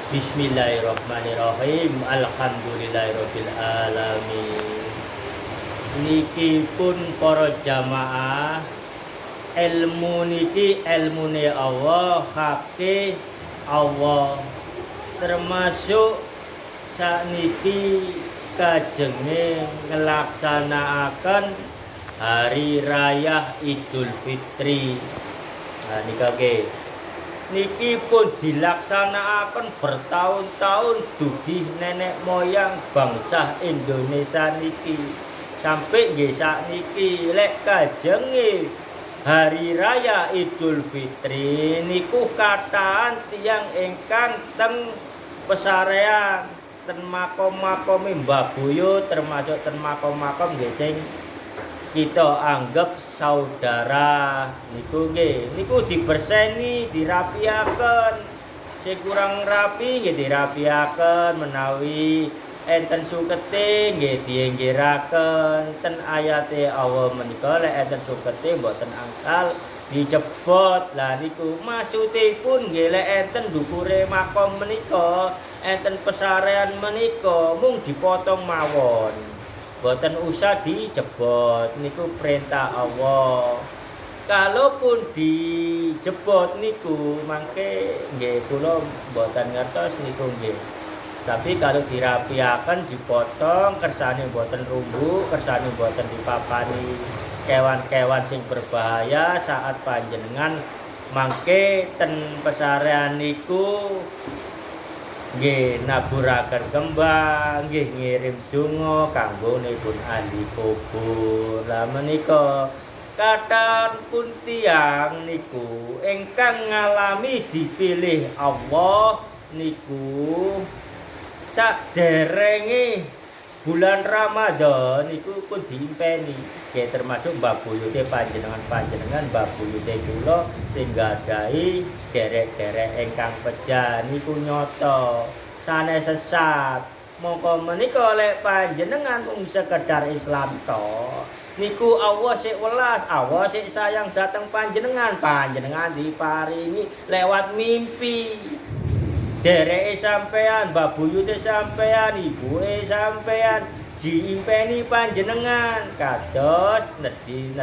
Bismillahirrahmanirrahim. Alhamdulillahirabbil alamin. Niki pun para jamaah, ilmu niki ilmune Allah, hake Allah. Termasuk sakniki kajenge ngelaksanakaken hari raya Idul Fitri. Nah niki pun dilaksanakaken bertahun-tahun dugi nenek moyang bangsa Indonesia niki. Sampai nggih sakniki lek kajenge hari raya Idul Fitri niku kathah tiyang ingkang teng pesarean ten makom-makome Mbah Buyut, termasuk ten makom-makom nggih sing kita anggap saudara niku nggih niku diberseni dirapiaken sing kurang rapi nggih dirapiaken menawi enten sukete nggih dienggiraken ten ayate Allah menika lek enten sukete mboten angsal dijebot. Lah niku maksudipun nggih lek enten dukure makom menika enten pesarean menika mung dipotong mawon. Boten usah dijebot, niku perintah Allah. Kalaupun dijebot niku mangke nggih kula boten ngertos niku nggih. Tapi kalau dirapiaken dipotong kersane boten rumbu, kersane boten dipapani kewan-kewan sing berbahaya saat panjenengan mangke ten pesarean niku nggih naburaken kembang, nggih ngirim donga kanggonipun ahli kubur. Lah menika kathah pun tiyang niku ingkang ngalami dipilih Allah niku saderenge bulan Ramadan niku pun diimpeni. Nggih termasuk Mbah Buyute panjenengan Mbah Buyute kula sing gadahi derek-derek ingkang pejah niku nyoto sanes sesat. Mongko menika lek panjenengan mung sekedar Islam to niku Allah sik welas, Allah sik sayang dateng panjenengan diparingi lewat mimpi. Dereke sampean, Mbah Buyute sampean, ibuke sampean diimpeni panjenengan kados nedhi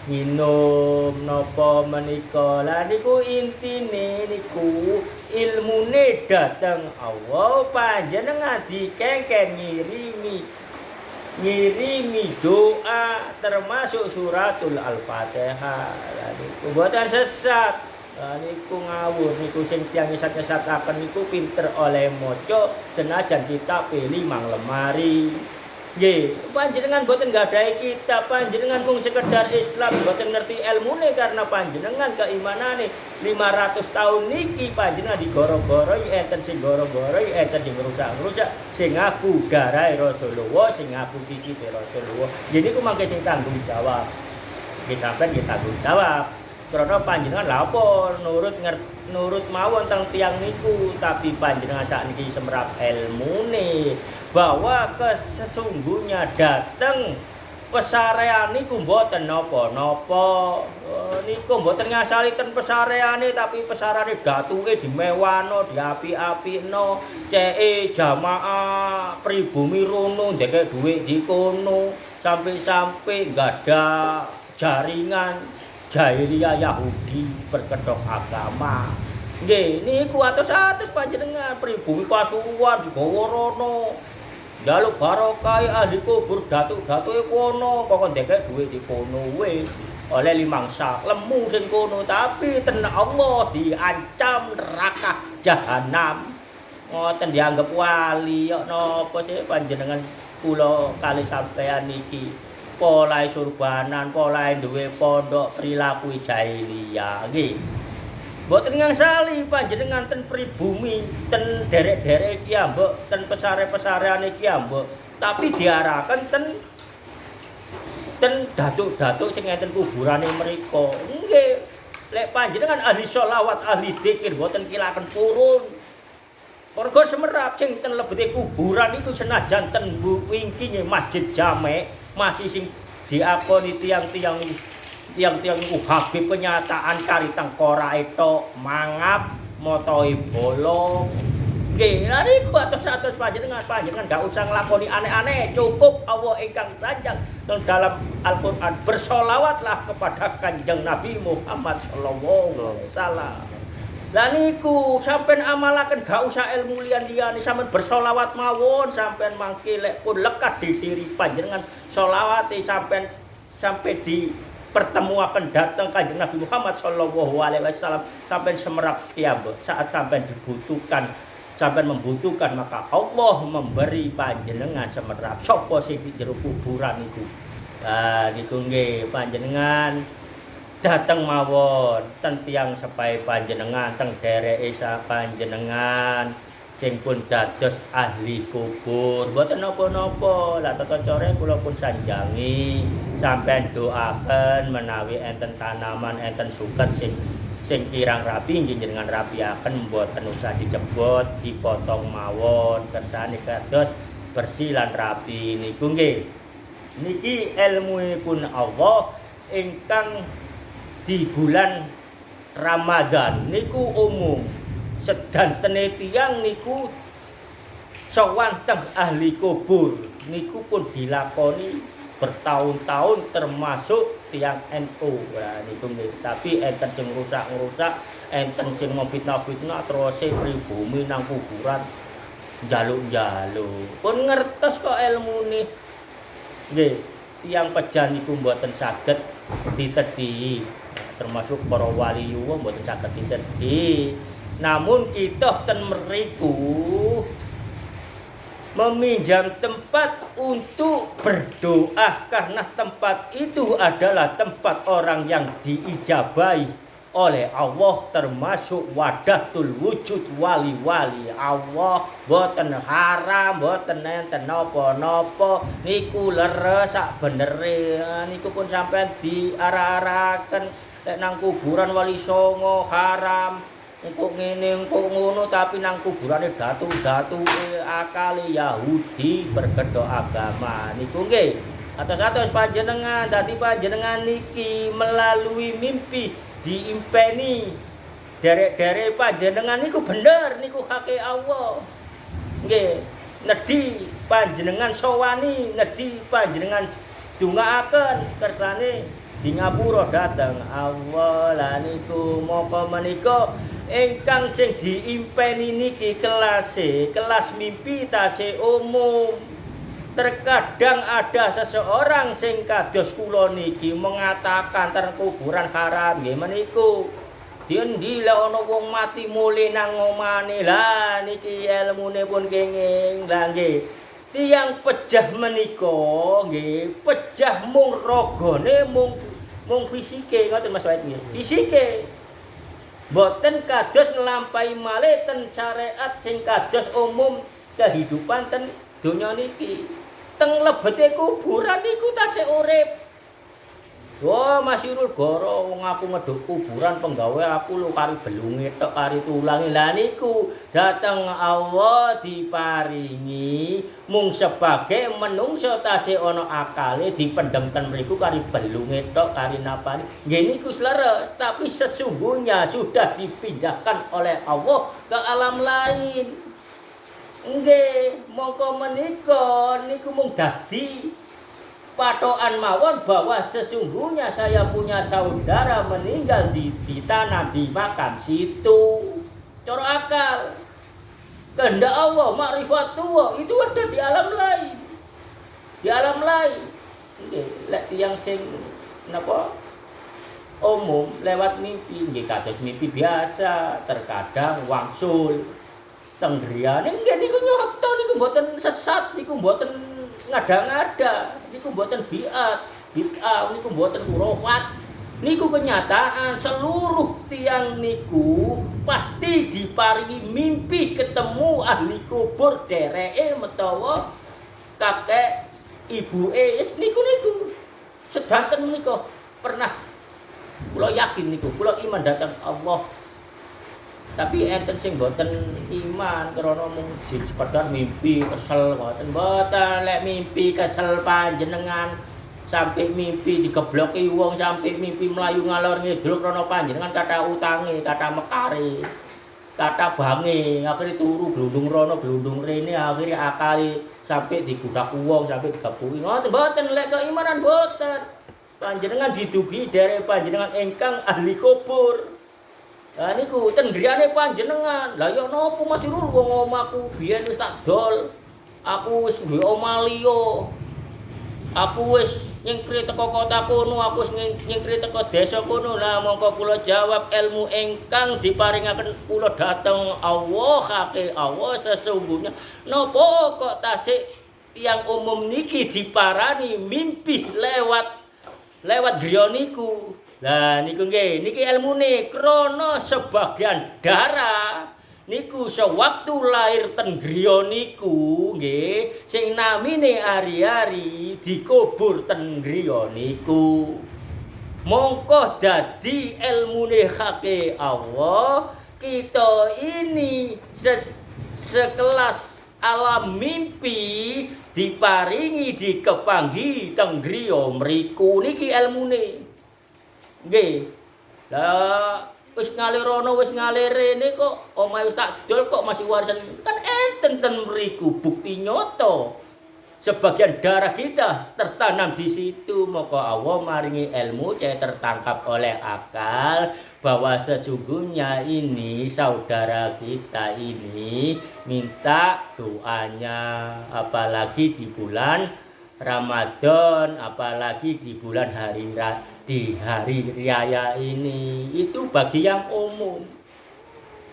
minum napa menika. Lah niku intine niku ilmune dateng Allah, panjenengan dikengken ngirimi doa termasuk suratul Al-Fatihah. Lah niku boten sesat. Niku ngawur niku sing tiyang nyesat-nyesataken niku pinter oleh maca senajan kitab limang lemari. Nggih, panjenengan boten nggadahi kitab, panjenengan mung sekedar Islam, boten ngerti ilmune karena panjenengan keimanane 500 tahun niki panjenengan digoro-goroi enten sing goro-goroi, enten sing ngrusak-ngrusak, sing ngaku darahe Rasulullah, sing ngaku cicipe Rasulullah. Jadi niku mangke sing tanggung jawab. Nggih sampeyan nggih tanggung jawab. Karena panjenengan lapor nurut mawon teng tiyang niku, tapi panjenengan sakniki semrap ilmune bahwa sesungguhnya dateng pesarean niku mboten napa-napa. Niku mboten ngasali ten pesareane tapi pesarane datuke dimewano, diapi-apino, ceke jamaah pribumi rono ndeke dhuwit di kono, sampai gadah jaringan jahiliyah Yahudi berkedok agama. Nggih, niku atus-atus panjenengan pribumi Pasuruan digawa rono. Njaluk barokah ahli kubur datuk-datuke kono, kok ndekek dhuwit di kono wis. Oleh limangsa lemu sing kono, tapi ten Allah diancam neraka jahanam. Ngoten dianggap wali kok napa sih panjenengan kula kalih sampean niki. Polahe surbanan, polahe duwe pondok perilaku jahiliyah nggih. Mboten ngangsali panjenengan ten pribumi, ten derek-derek iki ambek, ten pesare-pesareane iki ambek, tapi diarahkan ten datuk-datuk sing enten kuburane mriku. Nggih, lek panjenengan ahli sholawat, ahli dzikir mboten kilaken purun. Mergo semerap sing ten lebete kuburan itu senajan ten wingking Masjid Jame masih sing diakoni tiang-tiang niku Habib kenyataan kari tengkorak itu mangap motohi bolong. Nggih, lha niku atus-atus panjenengan gak usah nglakoni aneh-aneh, cukup Allah ingkang sanjang dalam Al-Qur'an bersolawatlah kepada Kanjeng Nabi Muhammad sallallahu alaihi wasallam. Lah niku sampean amalaken gak usah ilmu liyan-liyane, sampean bersolawat mawon, sampean mangke lek pun lekat di diri panjenengan solawate sampean sampai dipertemuaken datang Kanjeng Nabi Muhammad sallallahu alaihi wasallam, sampean semerap sekian saat sampean dibutuhkan, sampean membutuhkan, maka Allah memberi panjenengan semerap. Sapa sing di jero kuburan niku? Niku nggih panjenengan dateng mawon ten tiyang sepahe panjenengan, teng dereke panjenengan sing pun dados ahli kubur. Mboten napa-napa, lah tata care kula pun sanjangi sampeyan doaken menawi enten tanaman, enten suket sing kirang rapi nggih jenengan rapiaken, mboten usah dijebot, dipotong mawon, kersane kados bersih lan rapi niku nggih. Niki ilmuipun Allah ingkang di bulan Ramadan niku umum. Sedantene tiyang niku sowan teng ahli kubur niku pun dilakoni bertahun-tahun, termasuk tiyang NU. Nah niku nggih. Tapi enten sing ngrusak-ngrusak, enten sing memfitnah-fitnah terus pribumi nang kuburan njaluk-njaluk. Pun ngertos kok ilmune. Nggih, tiyang pejan niku mboten saged ditedhi. Termasuk para wali yuwa mboten saged ditedhi. Namun kita ten mriku meminjam tempat untuk berdoa karena tempat itu adalah tempat orang yang diijabahi oleh Allah, termasuk wadatul wujud wali-wali Allah. Boten haram, boten enten napa-napa, niku leres sak benere. Niku pun sampean diarah-araken nek nang kuburan Wali Songo haram, engko ngene engko ngono, tapi nang kuburane datu-datu akale Yahudi berkedok agama. Niku nggih atos-atos panjenengan, dadi panjenengan niki melalui mimpi diimpeni derek-derek panjenengan niku bener, niku hake Allah. Nggih, nedhi panjenengan sowani, nedhi panjenengan dongaaken kersane di ngapura dateng Allah. Lah niku moko menika ingkang sing diimpeni niki kelas mimpi tasih umum. Terkadang ada seseorang sing kados kula niki mengatakan ten kuburan haram nggih meniku. Diendi lek ana wong mati mule nang omane. Lah niki ilmune pun kenging. Lah nggih, tiyang pejah menika nggih, pejah mung ragane mung fisike ngoten Mas Wahid nggih. Fisike. Mboten kados nglampahi malih ten syariat sing kados umum kehidupan ten donya niki. Teng lebete kuburan niku tasih urip. Wah, Masyurul Goro wong aku ngeduk kuburan penggawe aku lho kari belunge tok kari tulange. Lah niku dateng Allah diparingi mung sebagai menungso tasih ana akale dipendhem ten mriku kari belunge tok kari napane. Nggih niku leres, tapi sesungguhnya sudah dipindahkan oleh Allah ke alam lain. Nggih, mongko menika niku mung dadi patokan mawon bahwa sesungguhnya saya punya saudara meninggal di tanah di makam situ. Cara akal. Kehendak Allah, ma'rifatullah itu ada di alam lain. Di alam lain. Nggih, lek tiyang sing napa umum lewat mimpi nggih kados mimpi biasa, terkadang wangsul teng griyane nggih niku nyoto niku mboten sesat, niku mboten ngada-ngada, niku mboten bid'ah niku mboten khurafat. Niku kenyataan seluruh tiang niku pasti diparingi mimpi ketemu ahli kubur dereke metawa kakek ibuke niku sedanten menika pernah kula yakin niku kula iman dhateng Allah. Tapi enten sing mboten iman krana mung sekedar mimpi kesel mboten lek mimpi kesel panjenengan sampai mimpi digebloki wong, sampai mimpi melayu ngalor ngidul krana panjenengan kata utange, kata mekare. kata bange akhirnya turu glundung rono glundung rene akhirnya akali sampai digudak wong sampai digapuki ngoten mboten lek keimanan mboten panjenengan didugi dari panjenengan ingkang ahli kubur. Lah niku ten griyane panjenengan. Lah ya napa Mas Irul wong omahku biyen wis tak dol. Aku wis duwe omah liya. Aku wis nyingkri teko kota kono, aku wis nyingkri teko desa kono. Lah mongko kula jawab ilmu ingkang diparingaken kula dhateng Allah hake Allah sesungguhnya napa kok tasik tiyang umum niki diparani mimpi lewat griya niku. Lah niku nggih, niki ilmune krana sebagian darah niku sewaktu lahir ten griya niku nggih sing namine ari-ari dikubur ten griya niku. Mongko dadi ilmune hake Allah kita ini sekelas alam mimpi diparingi dikepanggi teng griya mriku niki ilmune. Nggih. Lah wis ngalir rono wis ngalir rene kok omahe wis tak dol kok masih warisan kan enten ten mriku bukti nyata. Sebagian darah kita tertanam di situ maka Allah maringi ilmu saya tertangkap oleh akal bahwa sesungguhnya ini saudara kita ini minta doanya apalagi di bulan Ramadan apalagi di bulan di hari raya ini itu bagi yang umum.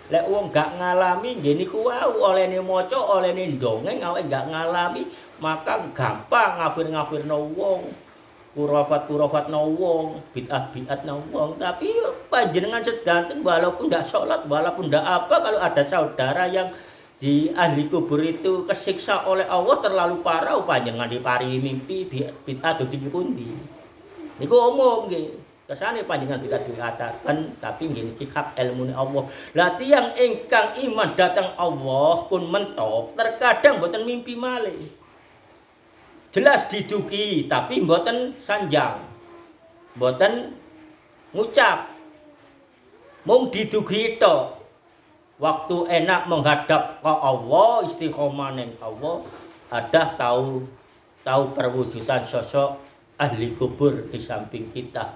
Lek wong gak ngalami nggih niku wau olehne maca olehne ndongeng awake gak ngalami maka gampang ngafir-ngafirno wong. Kurafat-kurafatno wong, bid'ah-bid'atno wong. Tapi panjenengan sedanten walaupun ndak sholat, walaupun ndak apa kalau ada saudara yang di ahli kubur itu kesiksa oleh Allah terlalu parah panjenengan diparingi mimpi bid'ah dadi pundi. Niku umum nggih. Kesane panjenengan tidak dikatakan tapi nggih niki hak ilmune Allah. Lah tiyang ingkang iman dhateng Allah pun mentok terkadang mboten mimpi malih. Jelas didugi tapi mboten sanjang. Mboten ngucap. Mung didugi tok. Waktu enak menghadap ke Allah, istiqomah ning Allah, ada tahu perwujudan sosok ahli kubur di samping kita.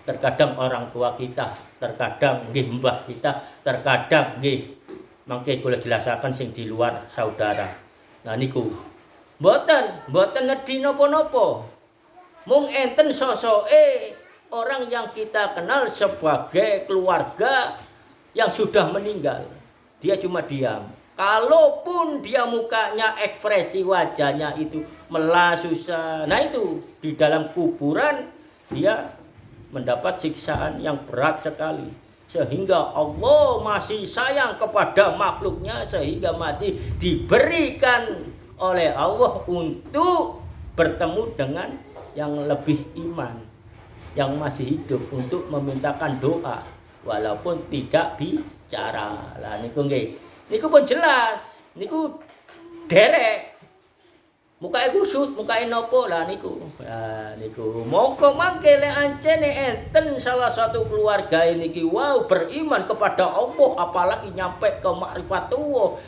Terkadang orang tua kita, terkadang nggih mbah kita, terkadang nggih mangke kula jelasaken sing di luar saudara. Nah niku mboten nedhi napa-napa. Mung enten sosoke orang yang kita kenal sebagai keluarga yang sudah meninggal. Dia cuma diam. Kalaupun dia mukanya ekspresi wajahnya itu melas susah. Nah itu di dalam kuburan dia mendapat siksaan yang berat sekali. Sehingga Allah masih sayang kepada makhluknya sehingga masih diberikan oleh Allah untuk bertemu dengan yang lebih iman, yang masih hidup untuk memintakan doa walaupun tidak bicara. Lah niku nggih. Niku pun jelas. Niku derek. Mukae kusut, mukae nopo lah niku. Lah niku mongko mangke lek ancene enten salah satu keluarga niki wow beriman kepada Allah apalagi nyampe ke makrifatuh.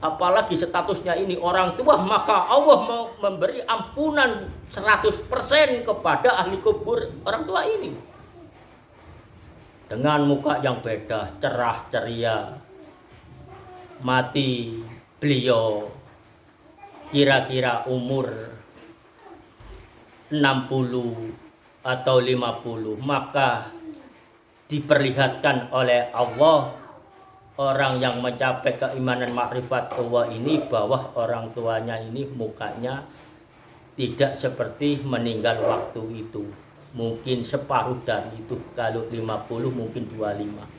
Apalagi statusnya ini orang tua maka Allah mau memberi ampunan 100% kepada ahli kubur orang tua ini. Dengan muka yang beda, cerah ceria. Mati beliau kira-kira umur 60 atau 50, maka diperlihatkan oleh Allah orang yang mencapai keimanan makrifat Allah ini bahwa orang tuanya ini mukanya tidak seperti meninggal waktu itu. Mungkin separuh dari itu, kalau 50 mungkin 25.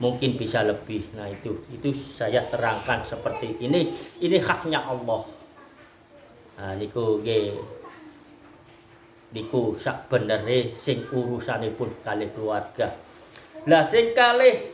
Mungkin bisa lebih. Nah itu saya terangkan seperti ini. Ini haknya Allah. Nah niku nggih. Niku sak benere sing urusanipun kalih keluarga. Lah sing kalih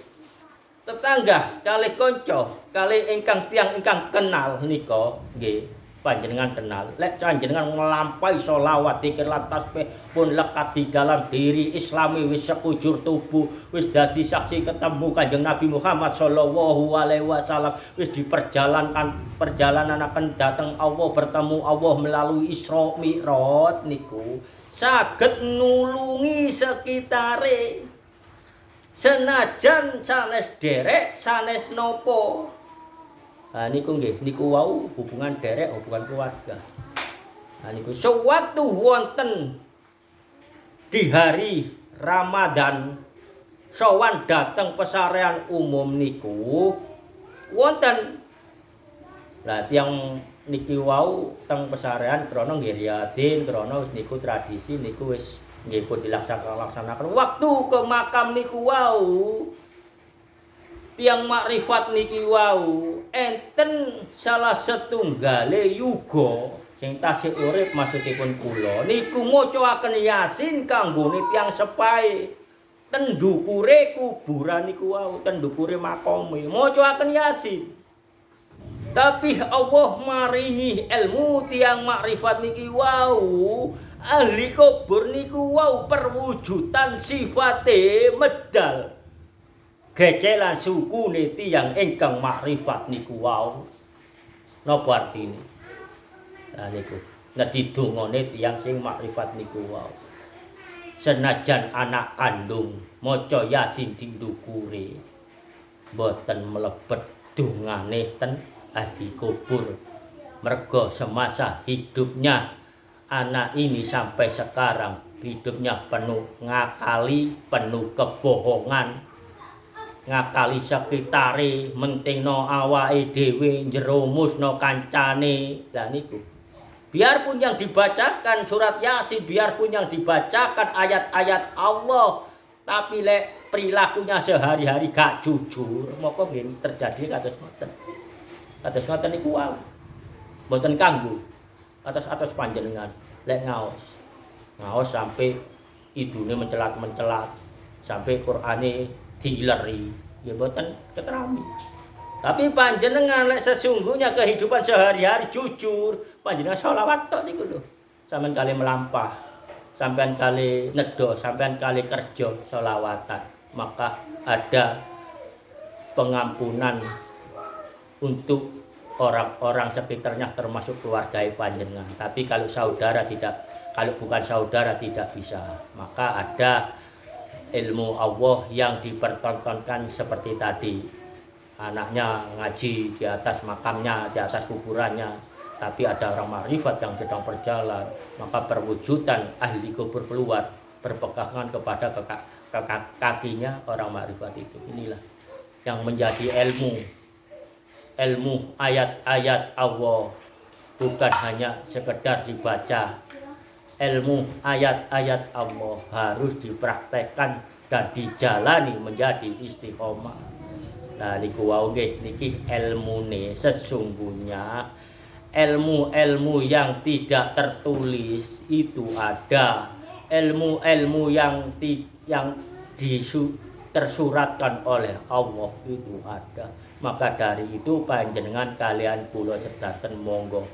tetangga, kalih kanca, kalih ingkang tiyang ingkang kenal nika nggih. panjenengan kenal. Lek panjenengan nglampahi sholawat dzikir lan tasbih pun lekat di dalam diri Islami wis sekujur tubuh, wis dadi saksi ketemu Kanjeng Nabi Muhammad sallallahu alaihi wasallam, wis perjalanan akan datang Allah, bertemu Allah melalui Isra Mi'raj niku saged nulungi sekitare. Senajan sanes derek sanes nopo. Nah niku nggih, niku wau hubungan derek, hubungan keluarga. Nah niku sewaktu wonten di hari Ramadan sowan dateng pesarean umum niku wonten. Lah tiyang niki wau teng pesarean krana nggih riyadin, krana wis niku tradisi niku wis nggih pun dilaksanakan. Waktu ke makam niku wau tiang makrifat niki wau enten salah setunggale yuga sing tasih urip maksudipun kula niku macaken Yasin kanggone tiang sepahe ten ndukure kuburan niku wau, ten ndukure makome macaken Yasin. Tapi Allah maringi ilmu tiang makrifat niki wau, ahli kubur niku wau perwujudan sifate medal gecelan sukune tiyang ingkang makrifat niku wau. Napa artine? Nah niku ngedi dongane tiyang sing makrifat niku wau. Senajan anak kandung maca Yasin di ndukure mboten mlebet dongane ten ahli kubur. Mergo semasa hidupnya anak ini sampai sekarang hidupnya penuh ngakali, penuh kebohongan, ngakali sekitare, mentingno awake dhewe, njerumusno kancane. Lah niku. Biarpun yang dibacakan surat Yasin, biarpun yang dibacakan ayat-ayat Allah, tapi lek perilakunya sehari-hari gak jujur, moko nggih terjadi kados ngoten. Kados ngoten niku wae. Mboten kanggo atas panjenengan lek ngaos. Ngaos sampai idune mencelat-mencelat, sampai Qur'ane diileri, ya mboten keterami. Tapi panjenengan lek sesungguhnya kehidupan sehari-hari jujur, panjenengan sholawat tok niku lho. Sampeyan kali melampah, sampeyan kali nedo, sampeyan kali kerja sholawatan, maka ada pengampunan untuk orang-orang sekitarnya termasuk keluarga panjenengan. Tapi kalau saudara tidak, kalau bukan saudara tidak bisa, maka ada ilmu Allah yang dipertontonkan seperti tadi. Anaknya ngaji di atas makamnya, di atas kuburannya, tapi ada orang makrifat yang sedang berjalan, maka perwujudan ahli kubur keluar berpegangan kepada kakinya orang makrifat itu. Inilah yang menjadi ilmu ayat-ayat Allah, bukan hanya sekedar dibaca. Ilmu ayat-ayat Allah harus dipraktekkan dan dijalani menjadi istiqomah. Nah niku wau nggih niki ilmune sesungguhnya ilmu-ilmu yang tidak tertulis itu ada, ilmu-ilmu yang tersuratkan oleh Allah itu ada. Maka dari itu panjenengan kalian kula cedaten monggo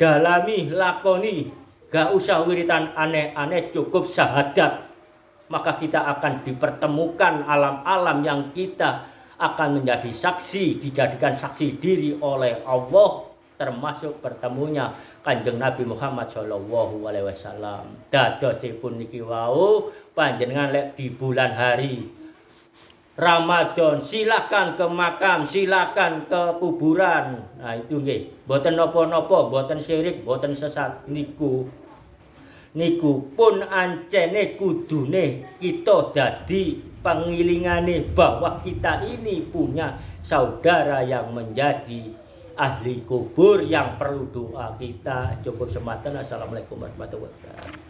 dalami, lakoni, gak usah wiritan aneh-aneh, cukup syahadat. Maka kita akan dipertemukan alam-alam yang kita akan menjadi saksi, dijadikan saksi diri oleh Allah, termasuk bertemunya Kanjeng Nabi Muhammad sallallahu alaihi wasallam. Dadosipun niki wau panjenengan lek di bulan hari Ramadan silakan ke makam, silakan ke kuburan. Nah itu nggih, mboten napa-napa, mboten syirik, mboten sesat niku. Niku pun ancene kudune kita dadi pengilingane bahwa kita ini punya saudara yang menjadi ahli kubur yang perlu doa kita. Cukup sematan. Assalamualaikum warahmatullahi wabarakatuh.